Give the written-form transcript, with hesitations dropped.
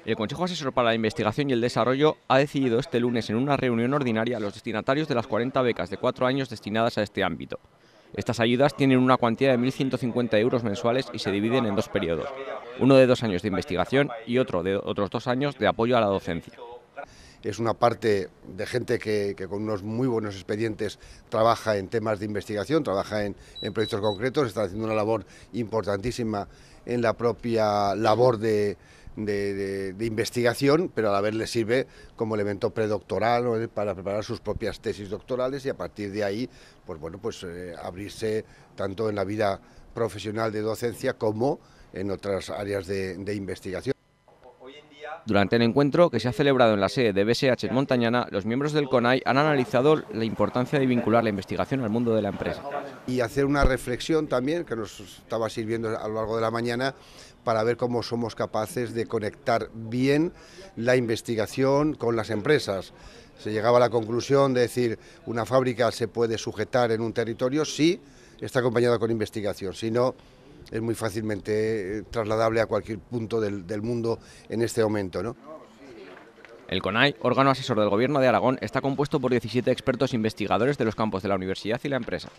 El Consejo Asesor para la Investigación y el Desarrollo ha decidido este lunes en una reunión ordinaria los destinatarios de las 40 becas de 4 años destinadas a este ámbito. Estas ayudas tienen una cuantía de 1.150 euros mensuales y se dividen en dos periodos, uno de 2 años de investigación y otro de otros 2 años de apoyo a la docencia. Es una parte de gente que con unos muy buenos expedientes trabaja en temas de investigación, trabaja en proyectos concretos, está haciendo una labor importantísima en la propia labor de investigación, pero a la vez le sirve como elemento predoctoral, ¿no?, para preparar sus propias tesis doctorales y a partir de ahí abrirse tanto en la vida profesional de docencia como en otras áreas de investigación. Durante el encuentro, que se ha celebrado en la sede de BSH en Montañana, los miembros del CONAI han analizado la importancia de vincular la investigación al mundo de la empresa. Y hacer una reflexión también, que nos estaba sirviendo a lo largo de la mañana, para ver cómo somos capaces de conectar bien la investigación con las empresas. Se llegaba a la conclusión de decir, una fábrica se puede sujetar en un territorio si está acompañada con investigación, si no, es muy fácilmente trasladable a cualquier punto del mundo en este momento, ¿no? El CONAI, órgano asesor del Gobierno de Aragón, está compuesto por 17 expertos investigadores de los campos de la universidad y la empresa.